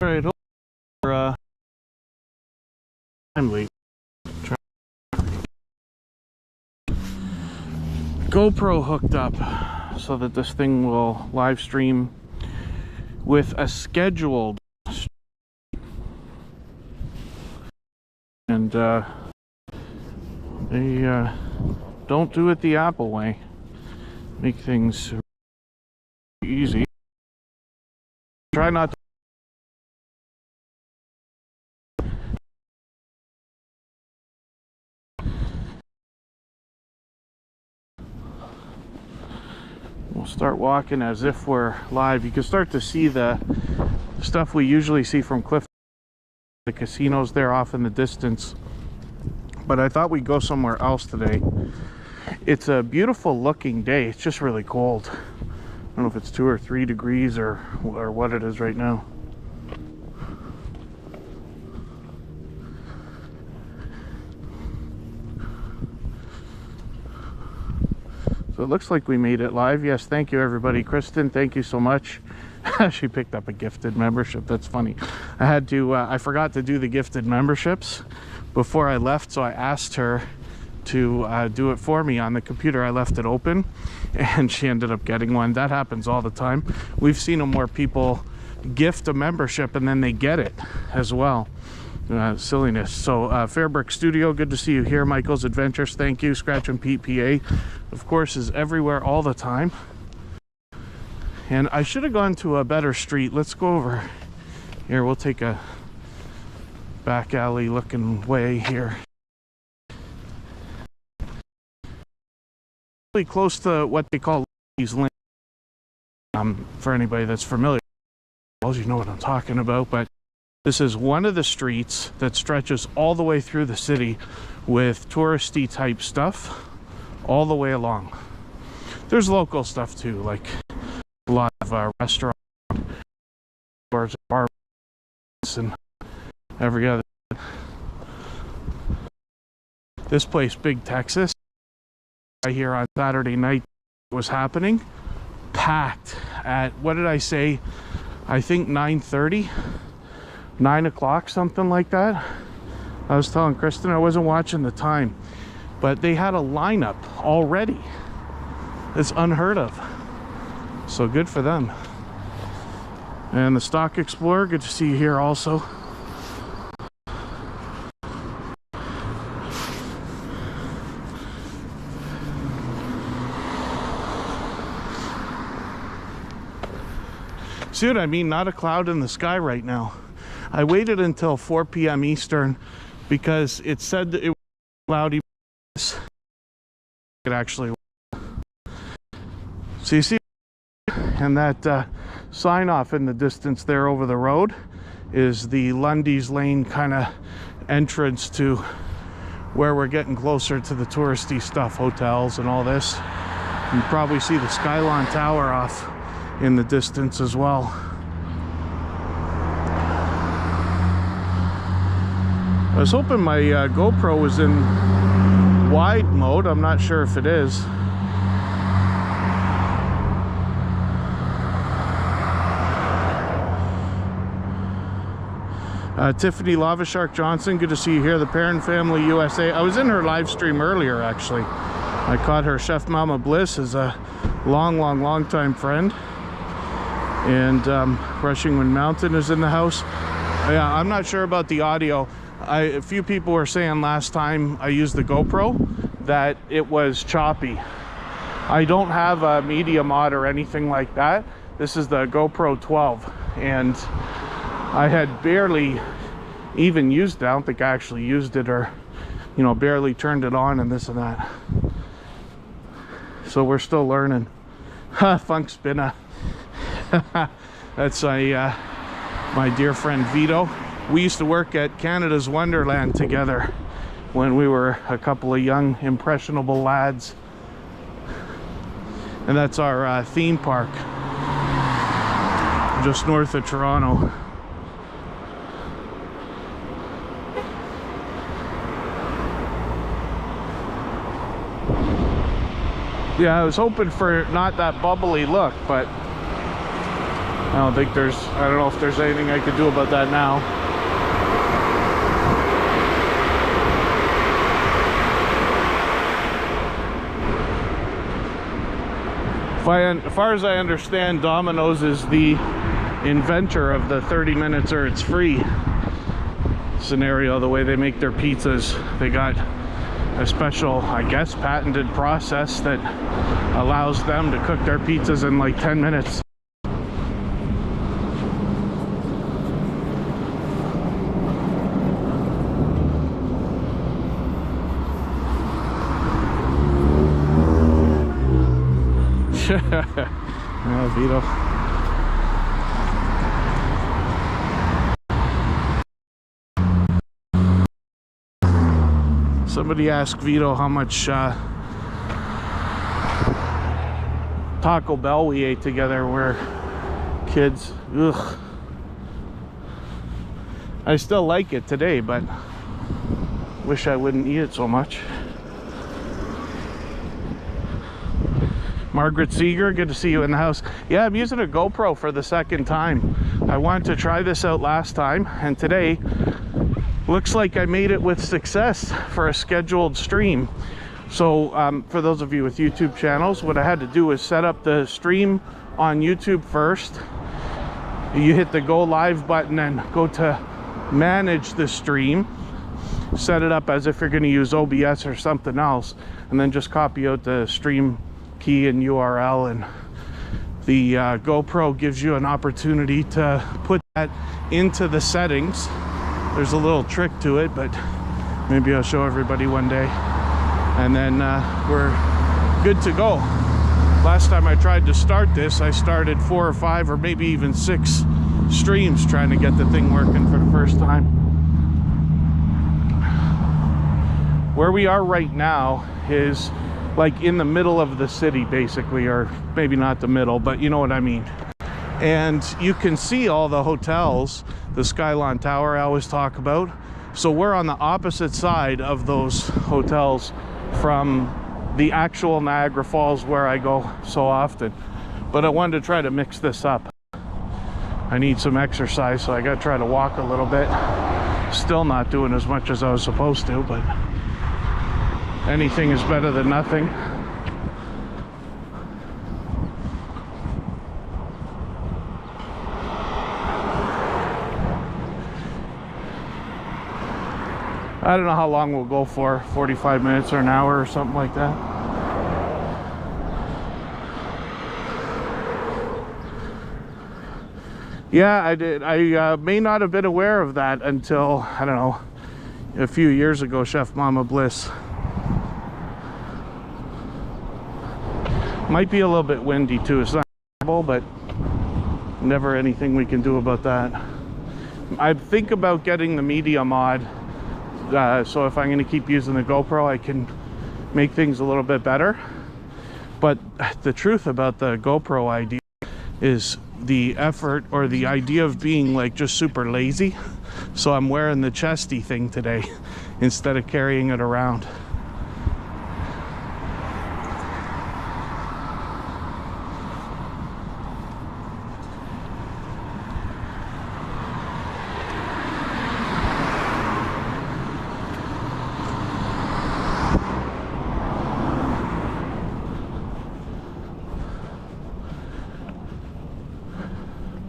Alright, timely. GoPro hooked up so that this thing will live stream with a scheduled and they don't do it the Apple way. Make things easy. Try not to. We'll start walking as if we're live. You can start to see the stuff we usually see from Cliff, the casinos there off in the distance. But I thought we'd go somewhere else today. It's a beautiful looking day. It's just really cold. I don't know if it's 2 or 3 degrees or what it is right now. So it looks like we made it live. Yes, thank you everybody. Kristen, thank you so much. She picked up a gifted membership. That's funny. I had to I forgot to do the gifted memberships before I left, so I asked her to do it for me on the computer. I left it open and she ended up getting one. That happens all the time. We've seen them where people gift a membership and then they get it as well. Silliness. So Fairbrick Studio, good to see you here. Michael's Adventures, thank you. Scratch and Pete PA, of course, is everywhere all the time. And I should have gone to a better street. Let's go over here. We'll take a back alley looking way here. Really close to what they call these lanes. For anybody that's familiar, you know what I'm talking about. But this is one of the streets that stretches all the way through the city with touristy type stuff all the way along. There's local stuff too, like a lot of restaurants, bars, bars, and every other. This place, Big Texas, right here on Saturday night was happening, packed at, what did I say? I think 9:30. 9 o'clock, something like that. I was telling Kristen I wasn't watching the time, but they had a lineup already. It's unheard of, so good for them. And the Stock Explorer, good to see you here also. See what I mean? Not a cloud in the sky right now. I waited until 4 p.m. Eastern because it said that it was cloudy. It actually was. So you see, and that sign off in the distance there over the road is the Lundy's Lane kind of entrance to where we're getting closer to the touristy stuff, hotels and all this. You probably see the Skylon Tower off in the distance as well. I was hoping my GoPro was in wide mode. I'm not sure if it is. Tiffany Lava Shark Johnson, good to see you here. The Parent Family USA. I was in her live stream earlier, actually. I caught her. Chef Mama Bliss is a long time friend. And Rushing Wind Mountain is in the house. Yeah, I'm not sure about the audio. A few people were saying last time I used the GoPro that it was choppy. I don't have a media mod or anything like that. This is the GoPro 12 and I had barely even used it. I don't think I actually used it, or you know, barely turned it on and this and that. So we're still learning. Funk Spinna. That's my dear friend Vito. We used to work at Canada's Wonderland together when we were a couple of young impressionable lads, and that's our theme park just north of Toronto. Yeah, I was hoping for not that bubbly look, but I don't know if there's anything I could do about that now. As far as I understand, Domino's is the inventor of the 30 minutes or it's free scenario. The way they make their pizzas, they got a special, I guess, patented process that allows them to cook their pizzas in like 10 minutes. Yeah, Vito. Somebody asked Vito how much Taco Bell we ate together. We're kids. Ugh. I still like it today, but wish I wouldn't eat it so much. Margaret Seeger, good to see you in the house. Yeah, I'm using a GoPro for the second time. I wanted to try this out last time, and today looks like I made it with success for a scheduled stream. So for those of you with YouTube channels, what I had to do is set up the stream on YouTube first. You hit the go live button and go to manage the stream. Set it up as if you're going to use OBS or something else, and then just copy out the stream key and URL, and the GoPro gives you an opportunity to put that into the settings. There's a little trick to it, but maybe I'll show everybody one day, and then we're good to go. Last time I tried to start this, I started 4 or 5 or maybe even 6 streams trying to get the thing working for the first time. Where we are right now is like in the middle of the city basically, or maybe not the middle, but you know what I mean. And you can see all the hotels, the Skylon Tower I always talk about. So we're on the opposite side of those hotels from the actual Niagara Falls where I go so often. But I wanted to try to mix this up. I need some exercise, so I gotta try to walk a little bit. Still not doing as much as I was supposed to, but anything is better than nothing. I don't know how long we'll go for, 45 minutes or an hour or something like that. Yeah, I did. I may not have been aware of that until, I don't know, a few years ago, Chef Mama Bliss. Might be a little bit windy too. It's not terrible, but never anything we can do about that. I think about getting the media mod, so if I'm going to keep using the GoPro, I can make things a little bit better. But the truth about the GoPro idea is the effort, or the idea of being like just super lazy. So I'm wearing the chesty thing today instead of carrying it around.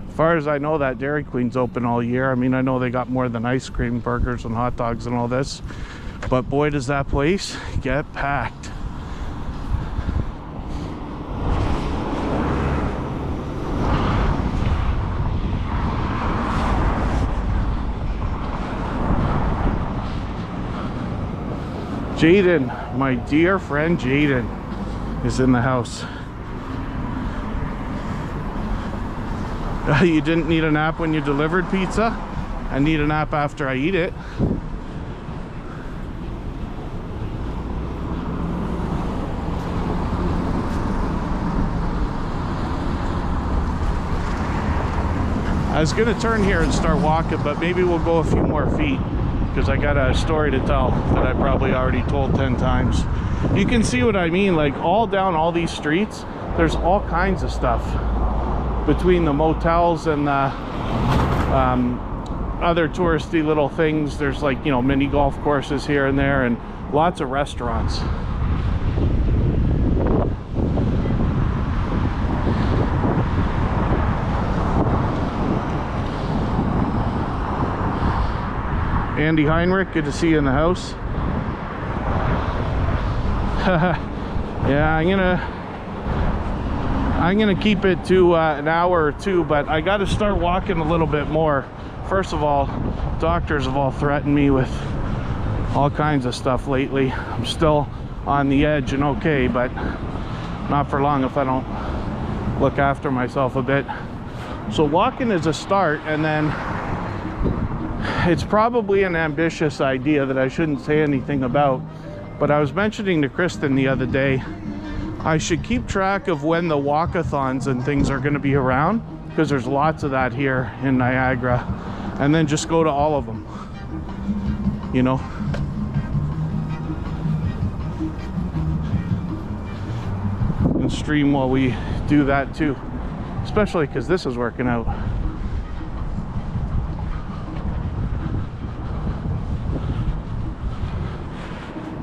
As far as I know, that Dairy Queen's open all year. I mean, I know they got more than ice cream, burgers, and hot dogs and all this, but boy, does that place get packed. Jaden, my dear friend Jaden, is in the house. You didn't need a nap when you delivered pizza? I need a nap after I eat it. I was gonna turn here and start walking, but maybe we'll go a few more feet because I got a story to tell that I probably already told 10 times. You can see what I mean, like all down all these streets, there's all kinds of stuff. between the motels and the other touristy little things, there's like, you know, mini golf courses here and there, and lots of restaurants. Andy Heinrich, good to see you in the house. Yeah, I'm gonna keep it to an hour or two, but I got to start walking a little bit more. First of all, doctors have all threatened me with all kinds of stuff lately. I'm still on the edge and okay, but not for long if I don't look after myself a bit. So walking is a start, and then it's probably an ambitious idea that I shouldn't say anything about, but I was mentioning to Kristen the other day, I should keep track of when the walkathons and things are going to be around, because there's lots of that here in Niagara, and then just go to all of them, you know. And stream while we do that too, especially because this is working out.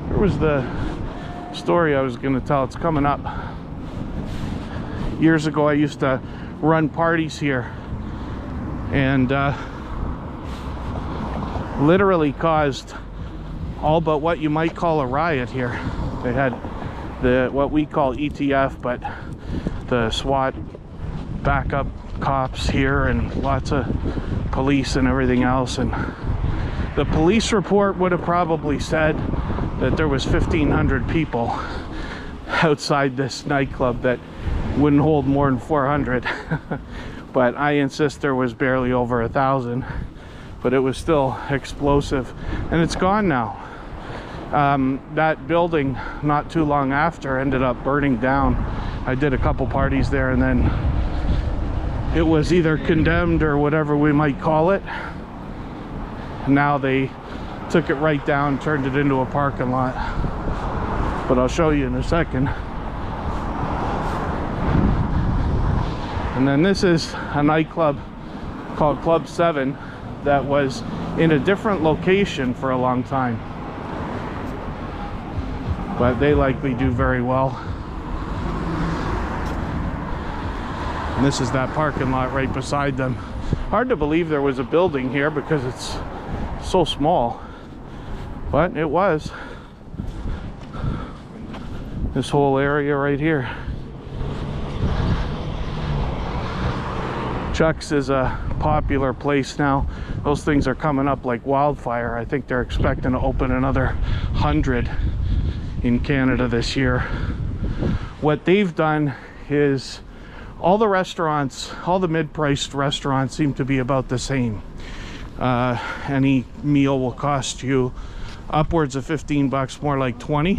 Here was the story I was going to tell. It's coming up. Years ago I used to run parties here, and literally caused all but what you might call a riot here. They had the what we call ETF, but the SWAT backup cops here, and lots of police and everything else. And the police report would have probably said that there was 1,500 people outside this nightclub that wouldn't hold more than 400. But I insist there was barely over 1,000, but it was still explosive, and it's gone now. That building not too long after ended up burning down. I did a couple parties there, and then it was either condemned or whatever we might call it. Now they took it right down, turned it into a parking lot, but I'll show you in a second. And then this is a nightclub called Club 7 that was in a different location for a long time, but they likely do very well. And this is that parking lot right beside them. Hard to believe there was a building here because it's so small, but it was. This whole area right here. Chuck's is a popular place now. Those things are coming up like wildfire. I think they're expecting to open another 100 in Canada this year. What they've done is all the restaurants, all the mid-priced restaurants seem to be about the same. Any meal will cost you upwards of 15 bucks, more like 20.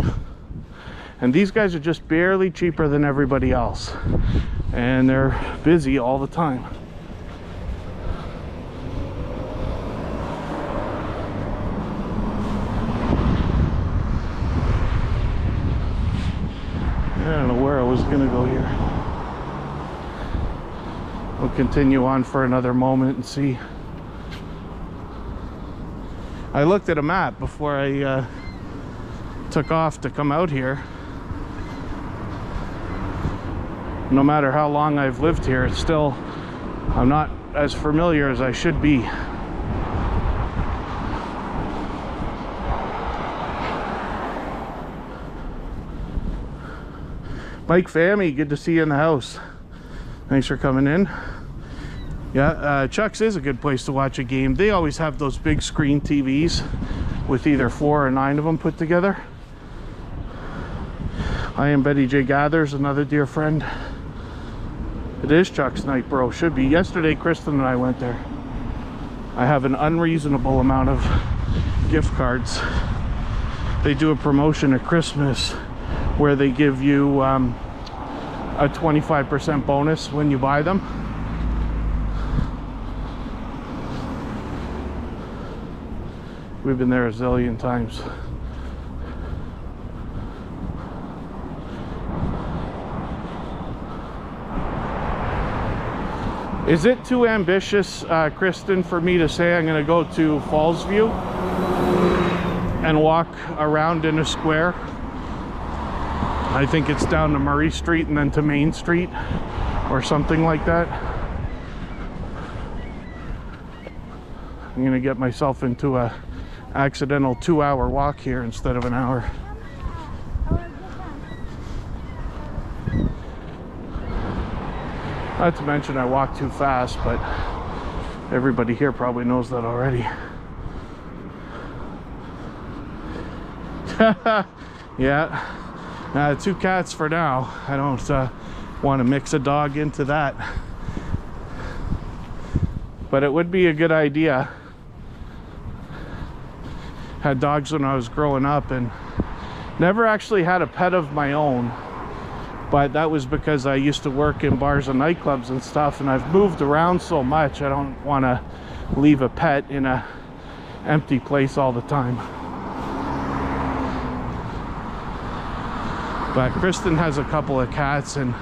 And these guys are just barely cheaper than everybody else. And they're busy all the time. I don't know where I was gonna go here. We'll continue on for another moment and see. I looked at a map before I took off to come out here. No matter how long I've lived here, it's still, I'm not as familiar as I should be. Mike Fammy, good to see you in the house. Thanks for coming in. Yeah, Chuck's is a good place to watch a game. They always have those big screen TVs with either 4 or 9 of them put together. I am Betty J. Gathers, another dear friend. It is Chuck's night, bro. Should be. Yesterday, Kristen and I went there. I have an unreasonable amount of gift cards. They do a promotion at Christmas where they give you a 25% bonus when you buy them. We've been there a zillion times. Is it too ambitious, Kristen, for me to say I'm going to go to Falls View and walk around in a square? I think it's down to Murray Street and then to Main Street or something like that. I'm going to get myself into a accidental 2-hour walk here instead of an hour. Not to mention I walk too fast, but everybody here probably knows that already. Yeah, 2 cats for now. I don't want to mix a dog into that. But it would be a good idea. Had dogs when I was growing up and never actually had a pet of my own. But that was because I used to work in bars and nightclubs and stuff, and I've moved around so much I don't want to leave a pet in a empty place all the time. But Kristen has a couple of cats, and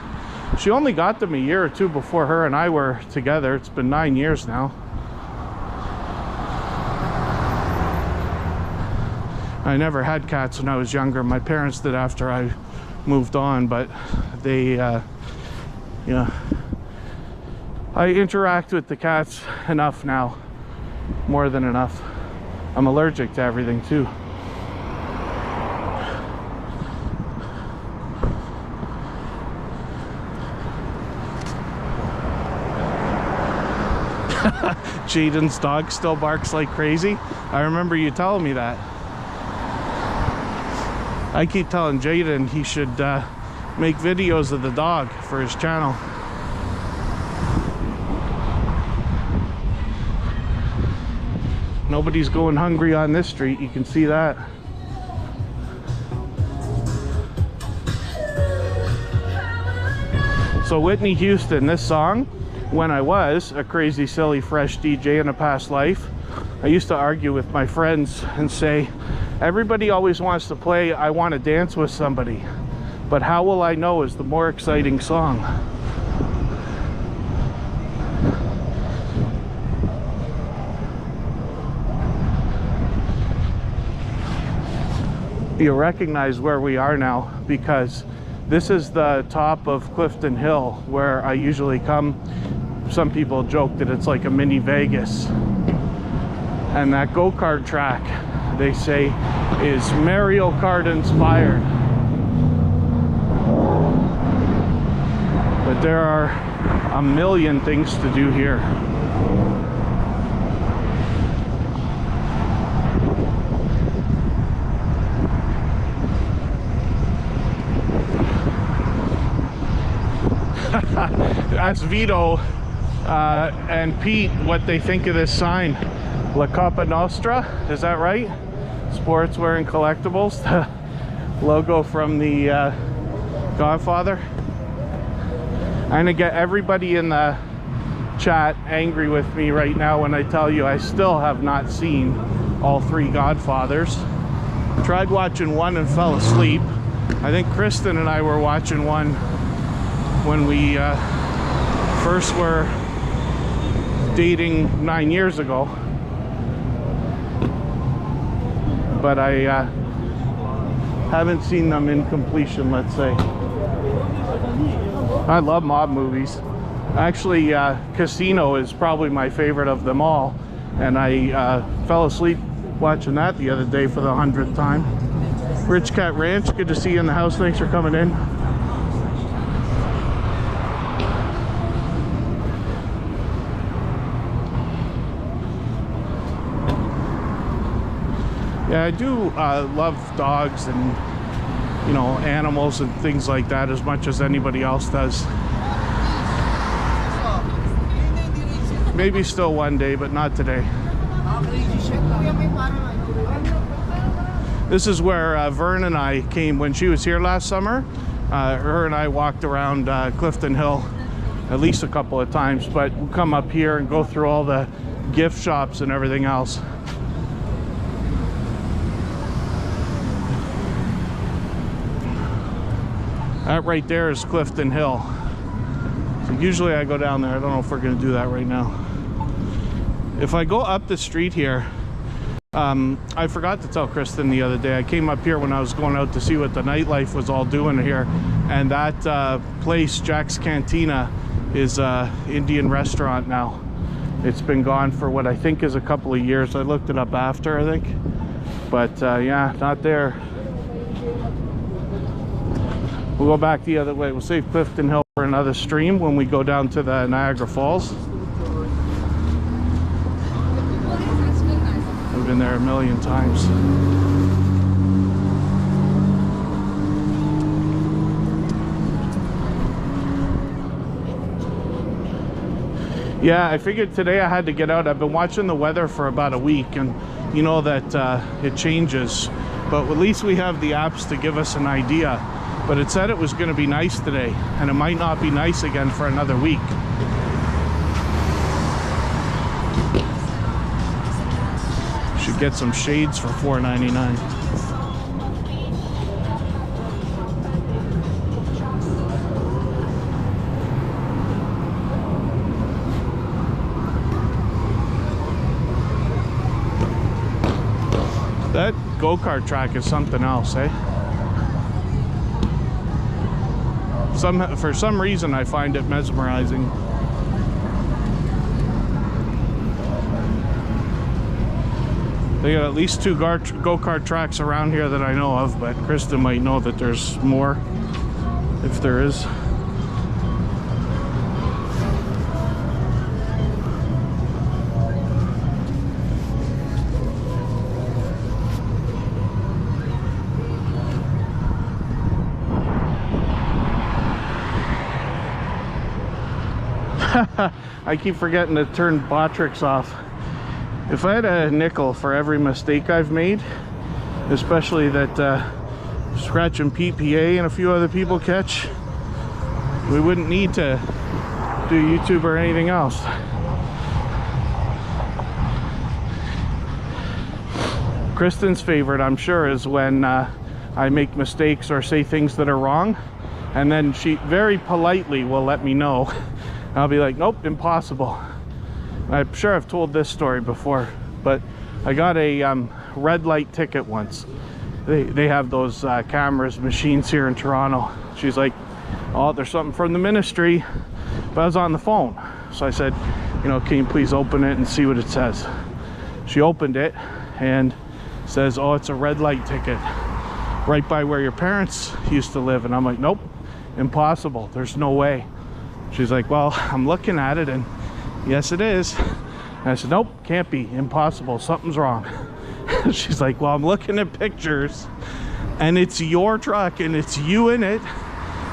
she only got them a year or two before her and I were together. It's been 9 years now. I never had cats when I was younger. My parents did after I moved on, but they I interact with the cats enough now, more than enough. I'm allergic to everything too. Jaden's dog still barks like crazy. I remember you telling me that. I keep telling Jaden he should make videos of the dog for his channel. Nobody's going hungry on this street, you can see that. So Whitney Houston, this song, when I was a crazy, silly, fresh DJ in a past life, I used to argue with my friends and say, everybody always wants to play I Want to Dance with Somebody, but How Will I Know is the more exciting song. You'll recognize where we are now because this is the top of Clifton Hill where I usually come. Some people joke that it's like a mini Vegas. And that go-kart track, they say, is Mario Kart inspired. But there are a million things to do here. Ask Vito and Pete what they think of this sign. La Coppa Nostra, is that right? Sportswear and collectibles, the logo from the Godfather. I'm gonna get everybody in the chat angry with me right now when I tell you I still have not seen all 3 Godfathers. Tried watching one and fell asleep. I think Kristen and I were watching one when we first were dating 9 years ago. But I haven't seen them in completion, let's say. I love mob movies. Actually, Casino is probably my favorite of them all. And I fell asleep watching that the other day for the 100th time. Rich Cat Ranch, good to see you in the house. Thanks for coming in. Yeah, I do love dogs and, you know, animals and things like that as much as anybody else does. Maybe still one day, but not today. This is where Vern and I came when she was here last summer. Her and I walked around Clifton Hill at least a couple of times, but we'll come up here and go through all the gift shops and everything else. That right there is Clifton Hill. So usually I go down there. I don't know if we're gonna do that right now. If I go up the street here, I forgot to tell Kristen the other day, I came up here when I was going out to see what the nightlife was all doing here, and that place, Jack's Cantina, is a Indian restaurant now. It's been gone for what I think is a couple of years. I looked it up after, I think, but yeah, not there. We'll go back the other way. We'll save Clifton Hill for another stream when we go down to the Niagara Falls. I've been there a million times. Yeah, I figured today I had to get out. I've been watching the weather for about a week, and you know that it changes, but at least we have the apps to give us an idea. But it said it was going to be nice today, and it might not be nice again for another week. Should get some shades for $4.99. That go-kart track is something else, eh? For some reason I find it mesmerizing. They got at least 2 go-kart tracks around here that I know of, but Kristen might know that there's more, if there is. I keep forgetting to turn Botrix off. If I had a nickel for every mistake I've made, especially that Scratch and PPA and a few other people catch, we wouldn't need to do YouTube or anything else. Kristen's favorite, I'm sure, is when I make mistakes or say things that are wrong, and then she very politely will let me know. I'll be like, nope, impossible. I'm sure I've told this story before, but I got a red light ticket once. They have those cameras, machines here in Toronto. She's like, oh, there's something from the ministry, but I was on the phone. So I said, you know, can you please open it and see what it says? She opened it and says, oh, it's a red light ticket right by where your parents used to live. And I'm like, nope, impossible, there's no way. She's like, well, I'm looking at it, and yes, it is. And I said, nope, can't be, impossible, something's wrong. She's like, well, I'm looking at pictures, and it's your truck, and it's you in it,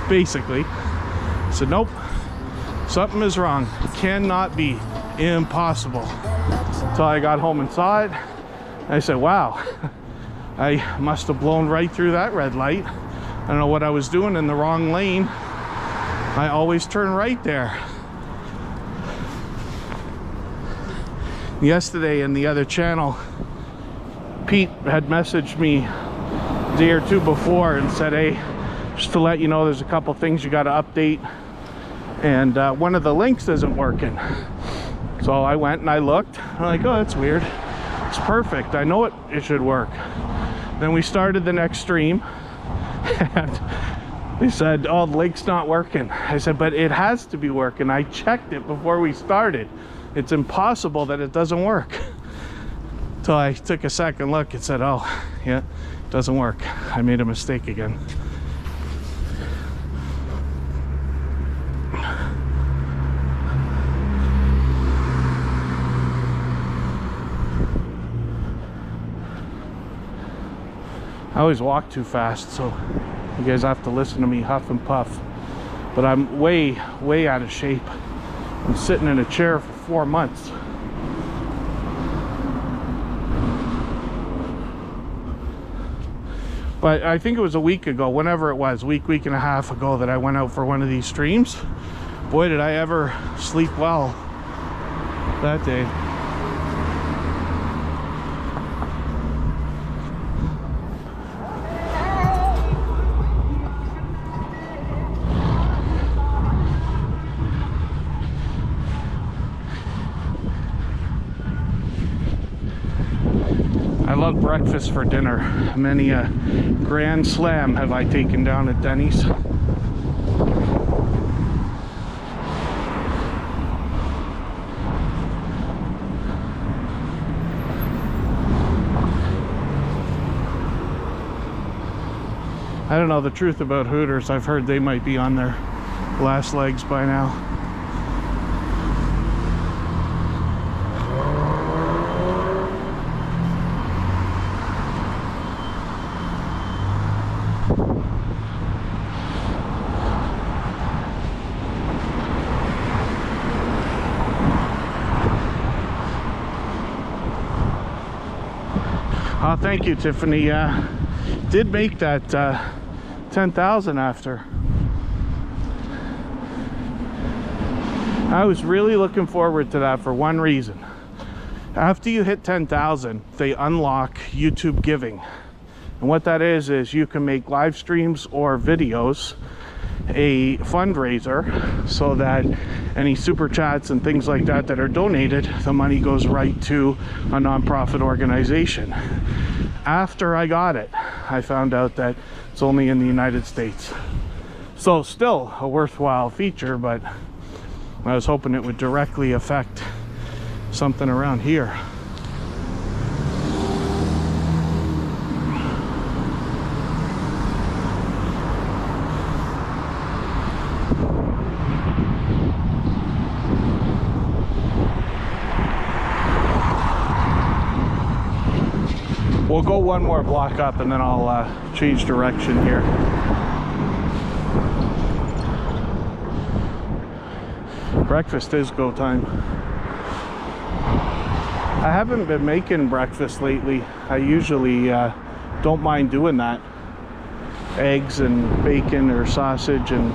basically. I said, nope, something is wrong, it cannot be, impossible. Until I got home and saw it, I said, wow, I must have blown right through that red light. I don't know what I was doing in the wrong lane. I always turn right there. Yesterday in the other channel, Pete had messaged me a day or two before and said, hey, just to let you know, there's a couple things you got to update, and one of the links isn't working. So I went and I looked. I'm like, oh, that's weird. It's perfect, I know it should work. Then we started the next stream, and they said, oh, the link's not working. I said, but it has to be working. I checked it before we started. It's impossible that it doesn't work. So I took a second look and said, oh, yeah, it doesn't work. I made a mistake again. I always walk too fast, so you guys have to listen to me huff and puff. But I'm way out of shape. I'm sitting in a chair for 4 months. But I think it was a week ago, whenever it was, week and a half ago, that I went out for one of these streams. Boy, did I ever sleep well that day. breakfast for dinner. Many a grand slam have I taken down at Denny's. I don't know the truth about Hooters. I've heard they might be on their last legs by now. Oh, thank you, Tiffany. Did make that 10,000 after. I was really looking forward to that for one reason. After you hit 10,000, they unlock YouTube Giving. And what that is you can make live streams or videos a fundraiser, so that any super chats and things like that that are donated, the money goes right to a nonprofit organization. After I got it, I found out that it's only in the United States. So still a worthwhile feature, but I was hoping it would directly affect something around here. We'll go one more block up and then I'll change direction here. Breakfast is go time. I haven't been making breakfast lately. I usually don't mind doing that. Eggs and bacon or sausage and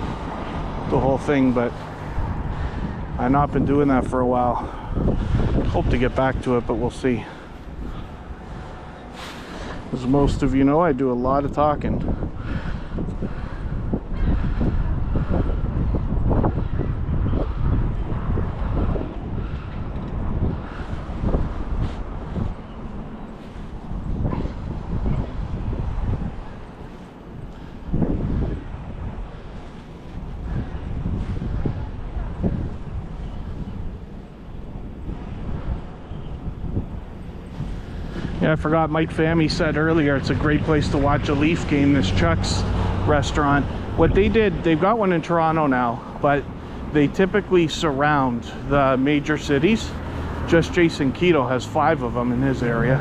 the whole thing, but I've not been doing that for a while. Hope to get back to it, but we'll see. As most of you know, I do a lot of talking. Yeah, I forgot, Mike Fammy said earlier it's a great place to watch a Leaf game, this Chuck's restaurant. What they did, they've got one in Toronto now, but they typically surround the major cities. Just Jason Keto has 5 of them in his area.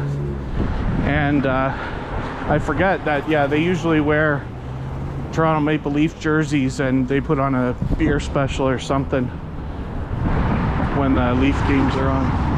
And I forget that, yeah, they usually wear Toronto Maple Leaf jerseys and they put on a beer special or something when the Leaf games are on.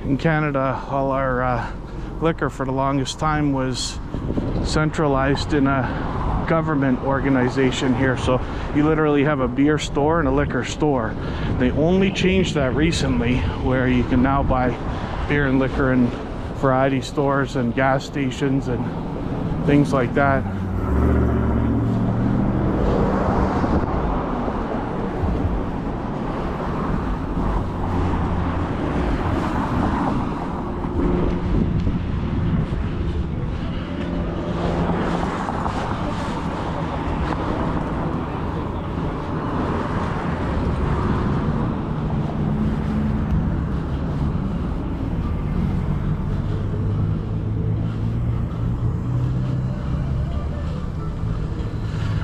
In Canada, all our liquor for the longest time was centralized in a government organization here. So you literally have a beer store and a liquor store. They only changed that recently, where you can now buy beer and liquor in variety stores and gas stations and things like that.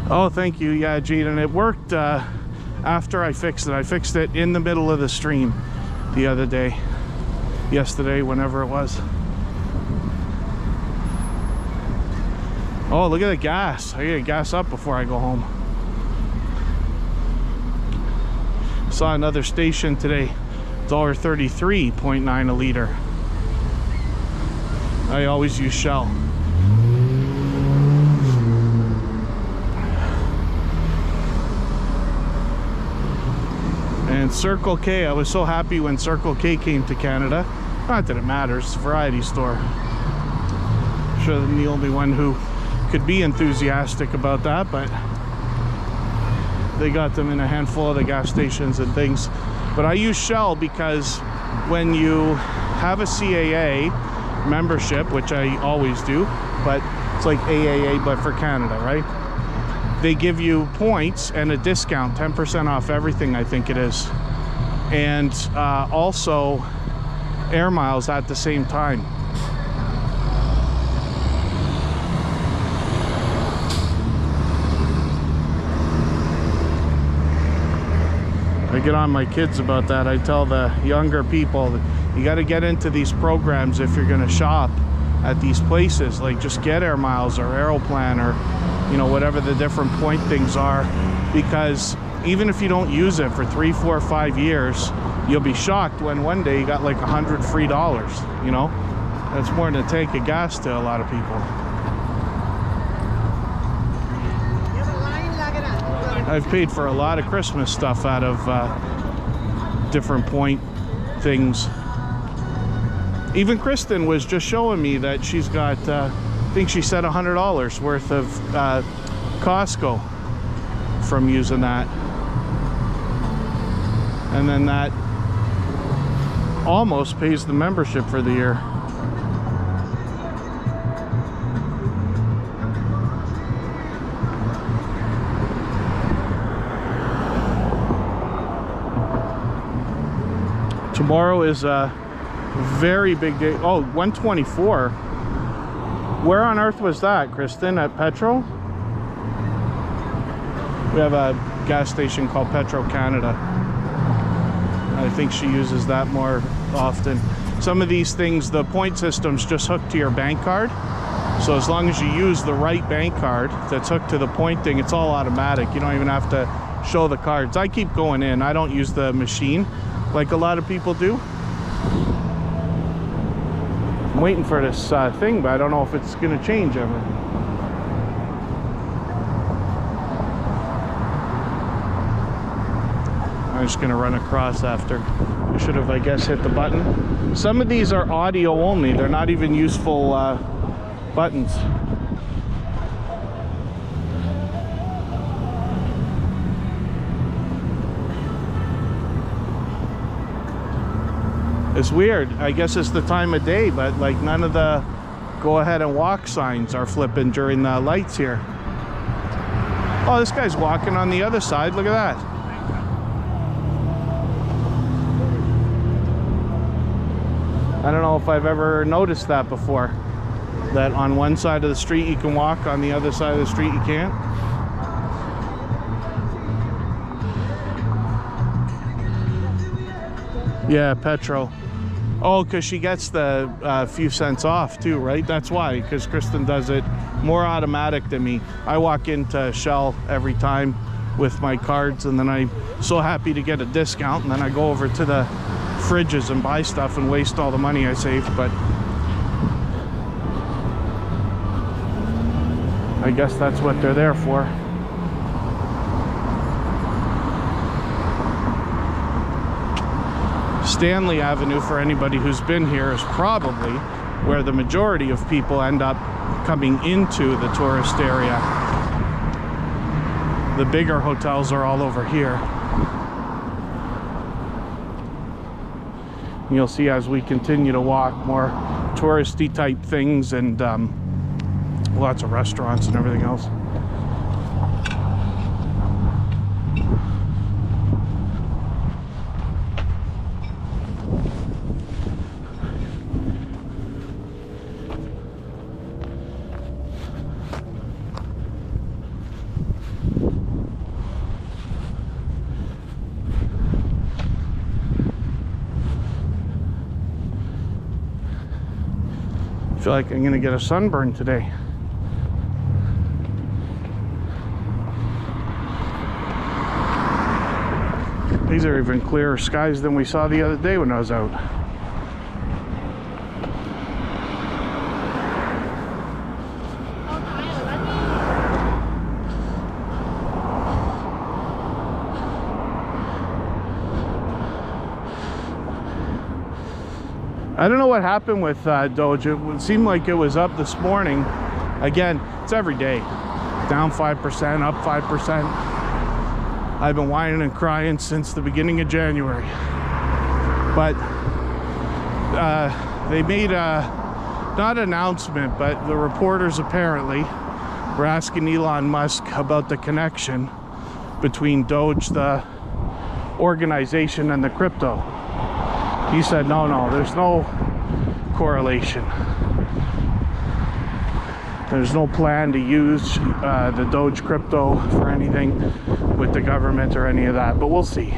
Oh, thank you. Yeah, Jade, and it worked after I fixed it. I fixed it in the middle of the stream the other day, yesterday, whenever it was. Oh, look at the gas. I gotta gas up before I go home. Saw another station today, $1.33.9 a liter. I always use Shell. And Circle K, I was so happy when Circle K came to Canada. Not that it matters, it's a variety store. I'm sure I'm the only one who could be enthusiastic about that, but they got them in a handful of the gas stations and things. But I use Shell because when you have a CAA membership, which I always do, but it's like AAA but for Canada, right? They give you points and a discount, 10% off everything, I think it is, and also air miles at the same time. I get on my kids about that. I tell the younger people that you got to get into these programs if you're going to shop at these places. Like, just get air miles or Aeroplan or, you know, whatever the different point things are, because even if you don't use it for 3, 4, 5 years, you'll be shocked when one day you got like $100 free, you know. That's more than a tank of gas to a lot of people. I've paid for a lot of Christmas stuff out of different point things. Even Kristen was just showing me that she's got, I think she said $100 worth of Costco from using that. And then that almost pays the membership for the year. Tomorrow is a very big day. Oh, 124. Where on earth was that, Kristen? At Petro? We have a gas station called Petro Canada. I think she uses that more often. Some of these things, the point system's just hooked to your bank card. So as long as you use the right bank card that's hooked to the point thing, it's all automatic. You don't even have to show the cards. I keep going in. I don't use the machine like a lot of people do. I'm waiting for this thing, but I don't know if it's gonna change ever. I'm just gonna run across after. I should have, I guess, hit the button. Some of these are audio only. They're not even useful buttons. It's weird. I guess it's the time of day, but like none of the go ahead and walk signs are flipping during the lights here. Oh, this guy's walking on the other side. Look at that. I don't know if I've ever noticed that before. That on one side of the street you can walk, on the other side of the street you can't. Yeah, Petro. Oh, because she gets the few cents off too, right? That's why, because Kristen does it more automatic than me. I walk into Shell every time with my cards, and then I'm so happy to get a discount, and then I go over to the fridges and buy stuff and waste all the money I saved. But I guess that's what they're there for. Stanley Avenue, for anybody who's been here, is probably where the majority of people end up coming into the tourist area. The bigger hotels are all over here. You'll see as we continue to walk, more touristy type things, and lots of restaurants and everything else. I feel like I'm gonna get a sunburn today. These are even clearer skies than we saw the other day when I was out. I don't know what happened with Doge. It seemed like it was up this morning. Again, it's every day. Down 5%, up 5%. I've been whining and crying since the beginning of January. But they made a, not an announcement, but the reporters apparently were asking Elon Musk about the connection between Doge, the organization, and the crypto. He said, no, there's no correlation. There's no plan to use the Doge crypto for anything with the government or any of that, but we'll see.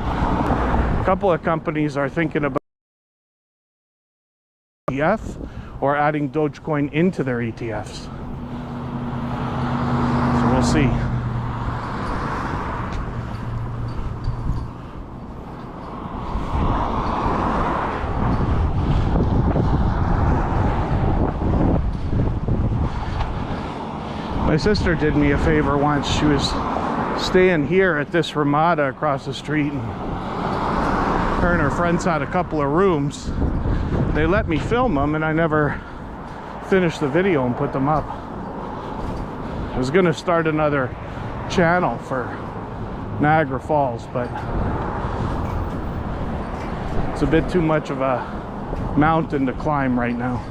A couple of companies are thinking about ETF or adding Dogecoin into their ETFs. So we'll see. My sister did me a favor once. She was staying here at this Ramada across the street, and her and her friends had a couple of rooms. They let me film them, and I never finished the video and put them up. I was gonna start another channel for Niagara Falls, but it's a bit too much of a mountain to climb right now.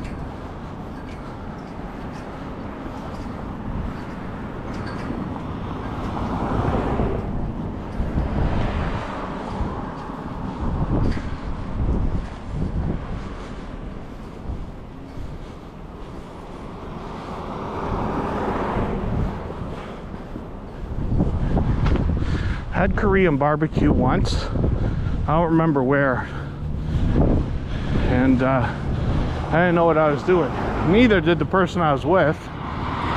Had Korean barbecue once. I don't remember where, and I didn't know what I was doing. Neither did the person I was with,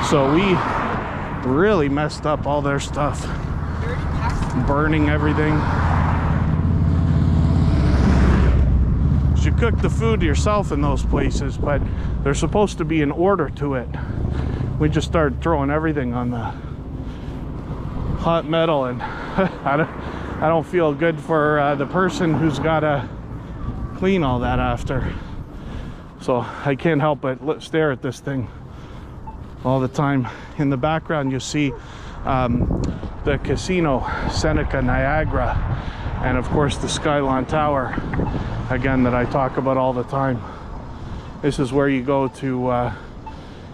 so we really messed up all their stuff, burning everything. You should cook the food yourself in those places, but there's supposed to be an order to it. We just started throwing everything on the hot metal, and I don't feel good for the person who's got to clean all that after. So I can't help but stare at this thing all the time. In the background, you see the casino, Seneca Niagara, and of course the Skylon Tower, again, that I talk about all the time. This is where you go to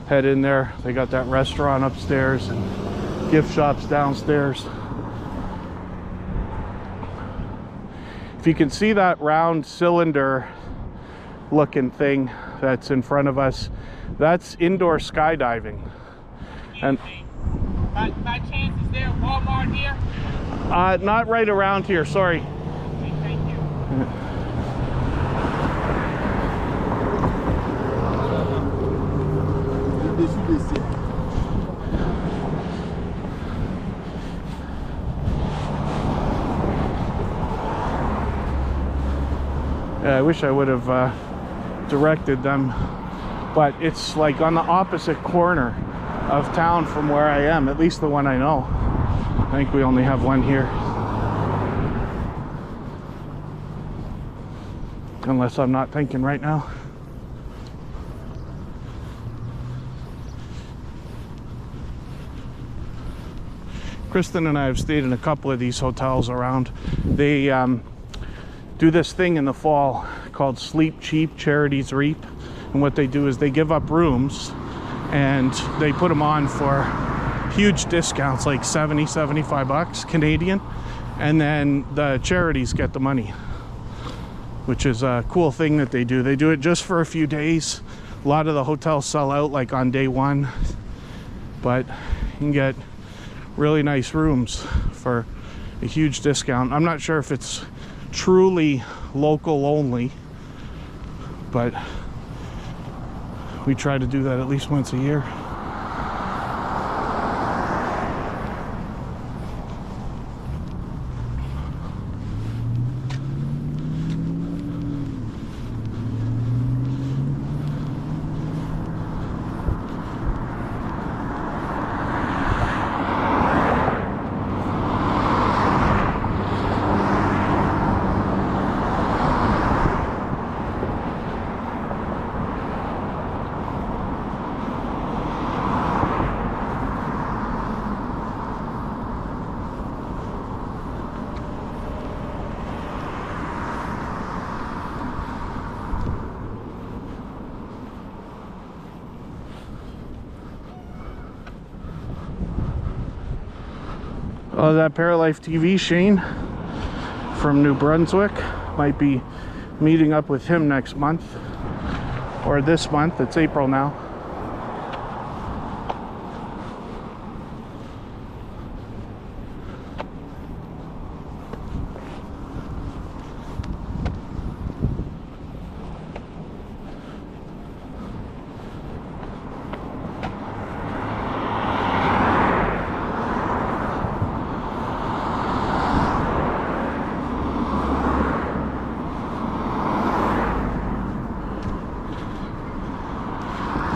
head in there. They got that restaurant upstairs and gift shops downstairs. If you can see that round cylinder looking thing that's in front of us, that's indoor skydiving. And by chance, is there a Walmart here? Not right around here, sorry. Okay, thank you. I wish I would have directed them, but it's like on the opposite corner of town from where I am, at least the one I know. I think we only have one here, unless I'm not thinking right now. Kristen and I have stayed in a couple of these hotels around. They do this thing in the fall called Sleep Cheap, Charities Reap. And what they do is they give up rooms and they put them on for huge discounts, like 70, 75 bucks Canadian. And then the charities get the money, which is a cool thing that they do. They do it just for a few days. A lot of the hotels sell out like on day one, but you can get really nice rooms for a huge discount. I'm not sure if it's truly local only, but we try to do that at least once a year. Oh, that Paralife TV, Shane from New Brunswick. Might be meeting up with him next month, or this month. It's April now.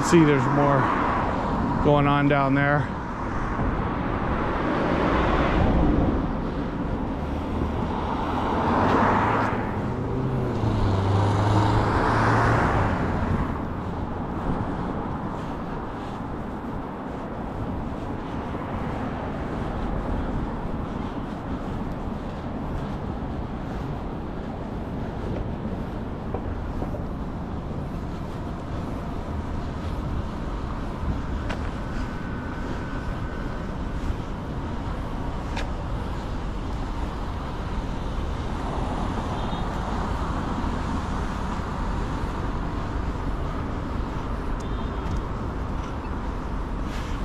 See, there's more going on down there.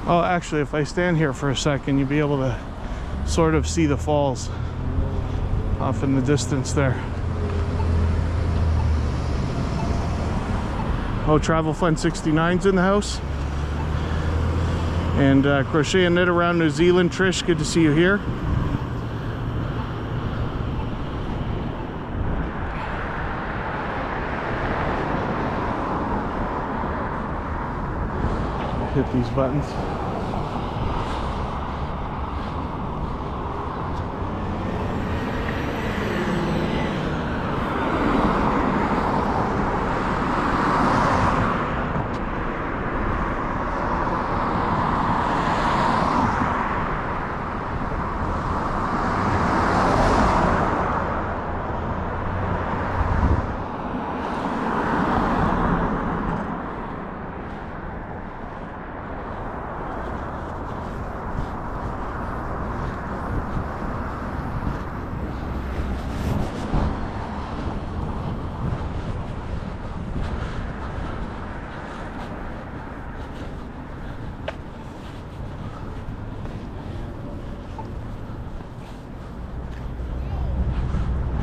Oh, actually, if I stand here for a second, you'll be able to sort of see the falls off in the distance there. Oh, Travel Fun 69's in the house. And Crochet and Knit Around New Zealand, Trish, good to see you here. Hit these buttons.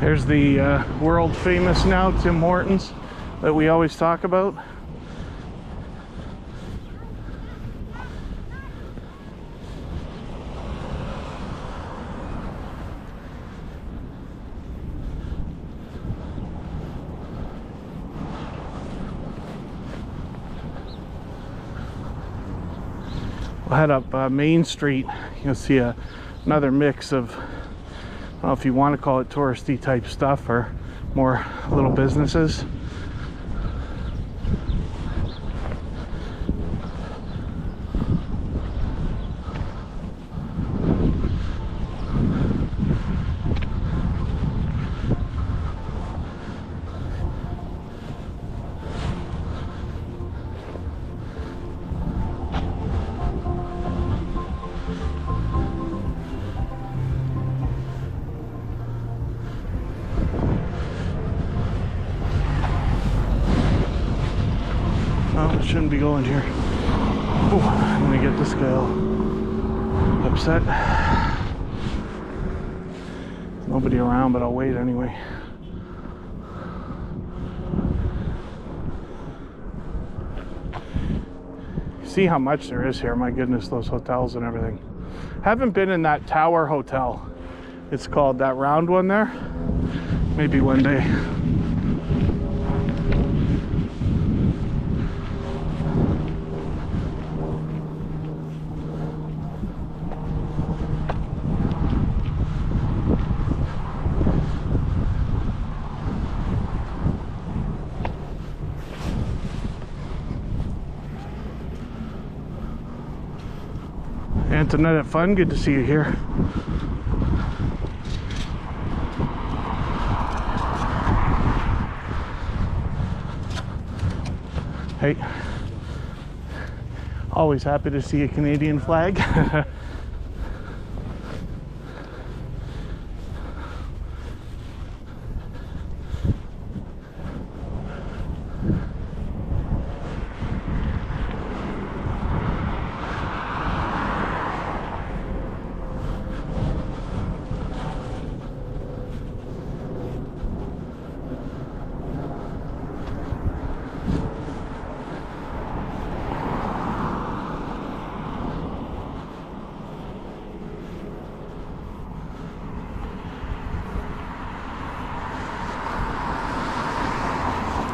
There's the world famous now Tim Hortons that we always talk about. We'll head up Main Street. You'll see another mix of, I don't know if you want to call it touristy type stuff or more little businesses. Shouldn't be going here. Oh, I'm gonna get this guy all upset. Nobody around, but I'll wait anyway. See how much there is here. My goodness, those hotels and everything. Haven't been in that Tower Hotel. It's called, that round one there. Maybe one day. Antoinette Fun, good to see you here. Hey, always happy to see a Canadian flag.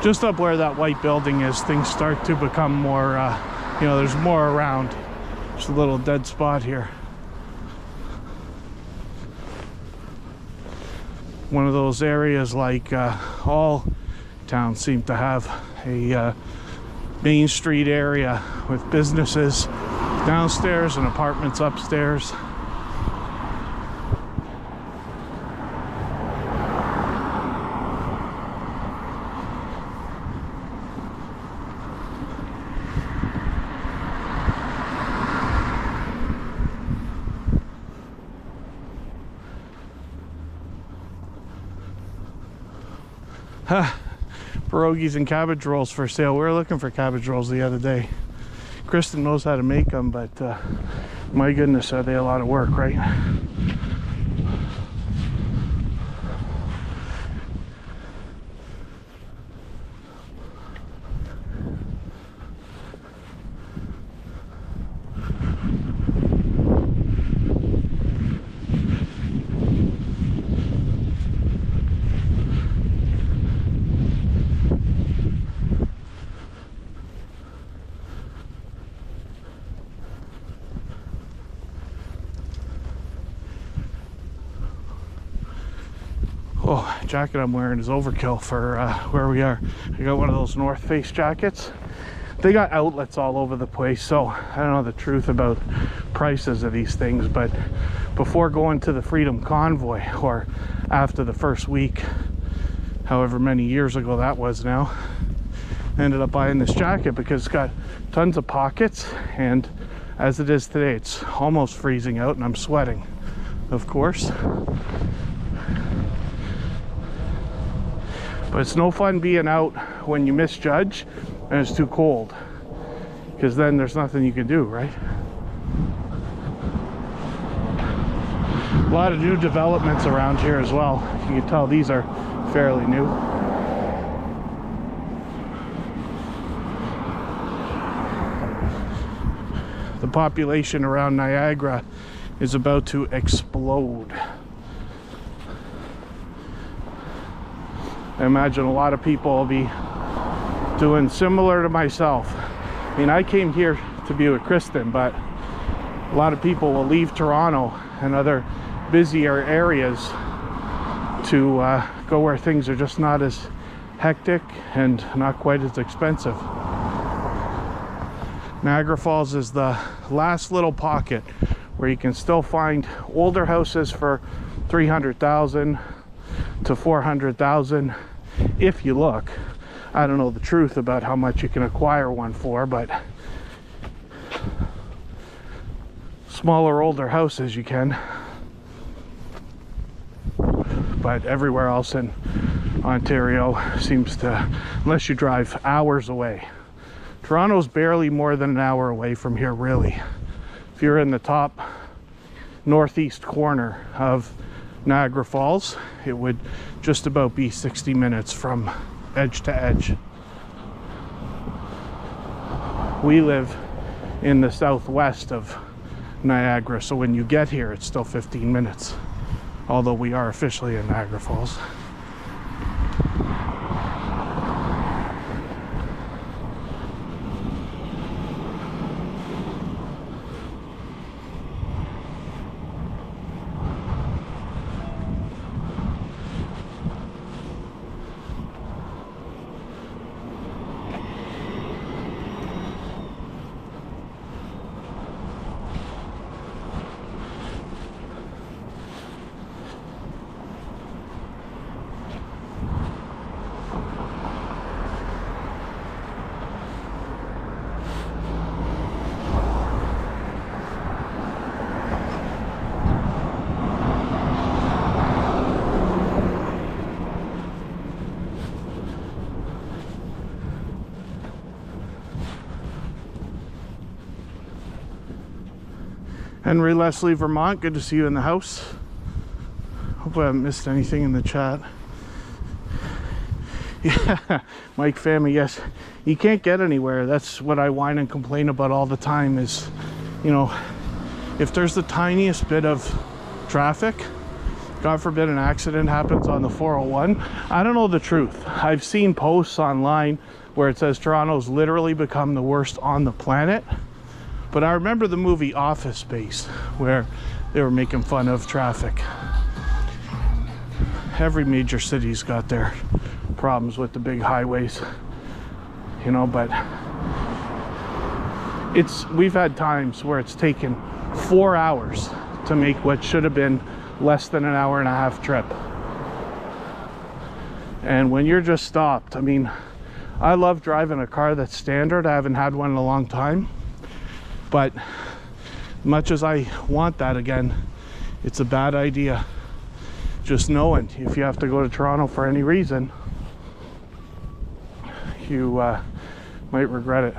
Just up where that white building is, things start to become more, you know, there's more around. Just a little dead spot here. One of those areas like all towns seem to have a main street area with businesses downstairs and apartments upstairs. Pierogies and cabbage rolls for sale. We were looking for cabbage rolls the other day. Kristen knows how to make them, but my goodness, are they a lot of work, right? Oh, jacket I'm wearing is overkill for where we are. I got one of those North Face jackets. They got outlets all over the place, so I don't know the truth about prices of these things, but before going to the Freedom Convoy, or after the first week, however many years ago that was now, I ended up buying this jacket because it's got tons of pockets, and as it is today, it's almost freezing out and I'm sweating, of course. But it's no fun being out when you misjudge and it's too cold, because then there's nothing you can do, right? A lot of new developments around here as well. You can tell these are fairly new. The population around Niagara is about to explode. I imagine a lot of people will be doing similar to myself. I mean, I came here to be with Kristen, but a lot of people will leave Toronto and other busier areas to go where things are just not as hectic and not quite as expensive. Niagara Falls is the last little pocket where you can still find older houses for $300,000 to $400,000 if you look. I don't know the truth about how much you can acquire one for, but smaller, older houses you can. But everywhere else in Ontario seems to, unless you drive hours away. Toronto's barely more than an hour away from here, really. If you're in the top northeast corner of Niagara Falls, it would just about be 60 minutes from edge to edge. We live in the southwest of Niagara, so when you get here it's still 15 minutes, although we are officially in Niagara Falls. Henry Leslie, Vermont, good to see you in the house. Hope I haven't missed anything in the chat. Yeah, Mike Family, yes, you can't get anywhere. That's what I whine and complain about all the time is, you know, if there's the tiniest bit of traffic, God forbid an accident happens on the 401. I don't know the truth. I've seen posts online where it says Toronto's literally become the worst on the planet. But I remember the movie Office Space where they were making fun of traffic. Every major city's got their problems with the big highways, you know, but we've had times where it's taken 4 hours to make what should have been less than an hour and a half trip. And when you're just stopped, I mean, I love driving a car that's standard. I haven't had one in a long time, but much as I want that again, it's a bad idea. Just knowing if you have to go to Toronto for any reason, you might regret it.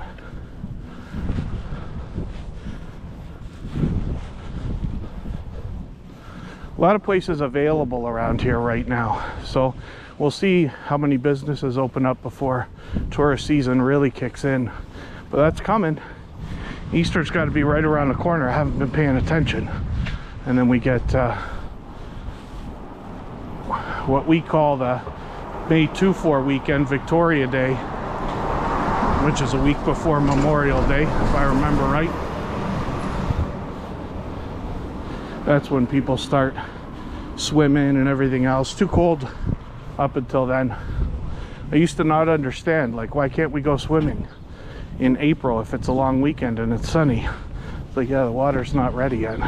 A lot of places available around here right now, so we'll see how many businesses open up before tourist season really kicks in, but that's coming. Easter's got to be right around the corner. I haven't been paying attention. And then we get what we call the May 2-4 weekend, Victoria Day, which is a week before Memorial Day, if I remember right. That's when people start swimming and everything else. Too cold up until then. I used to not understand, like, why can't we go swimming in April if it's a long weekend and it's sunny? It's like, yeah, the water's not ready yet.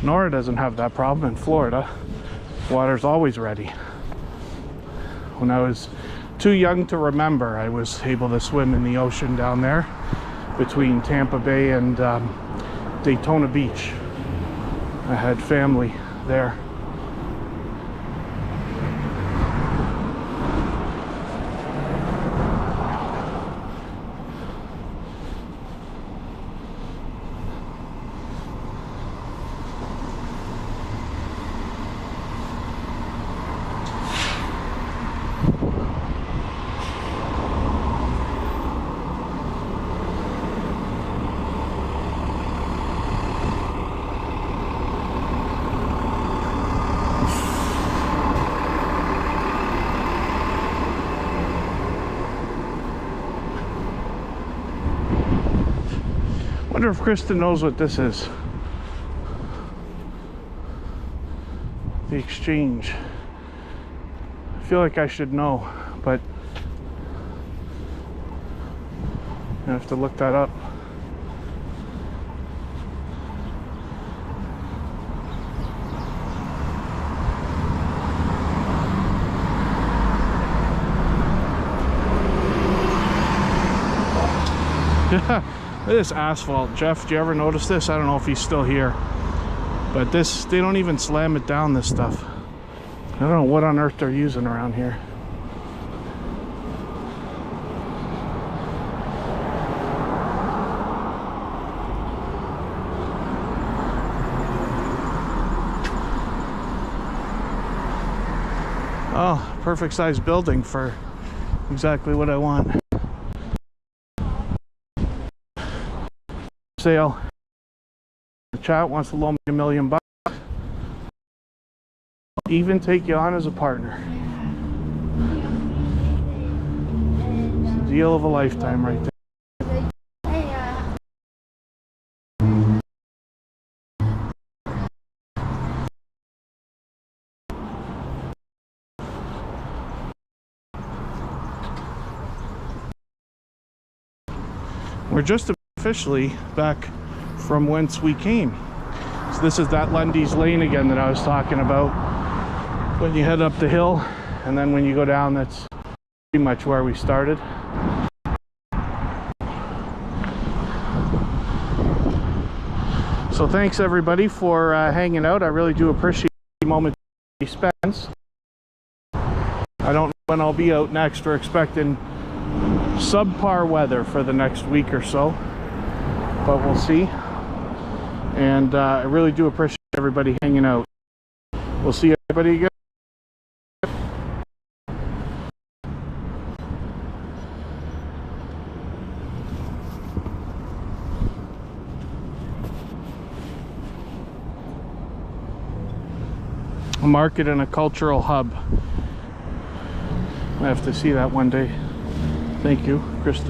Nora doesn't have that problem in Florida. Water's always ready. When I was too young to remember, I was able to swim in the ocean down there between Tampa Bay and Daytona Beach. I had family there. I wonder if Kristen knows what this is. The Exchange. I feel like I should know, but I have to look that up. Yeah. This asphalt, Jeff, do you ever notice this? I don't know if he's still here, but this, they don't even slam it down, this stuff. I don't know what on earth they're using around here. Oh, perfect size building for exactly what I want. Sale. The chat wants to loan me $1 million. Even take you on as a partner. It's a deal of a lifetime right there. We're just officially back from whence we came. So this is that Lundy's Lane again that I was talking about. When you head up the hill, and then when you go down, that's pretty much where we started. So thanks everybody for hanging out. I really do appreciate the moment you spend. I don't know when I'll be out next. We're expecting subpar weather for the next week or so, but we'll see. And I really do appreciate everybody hanging out. We'll see everybody again. A market and a cultural hub. I have to see that one day. Thank you, Kristen.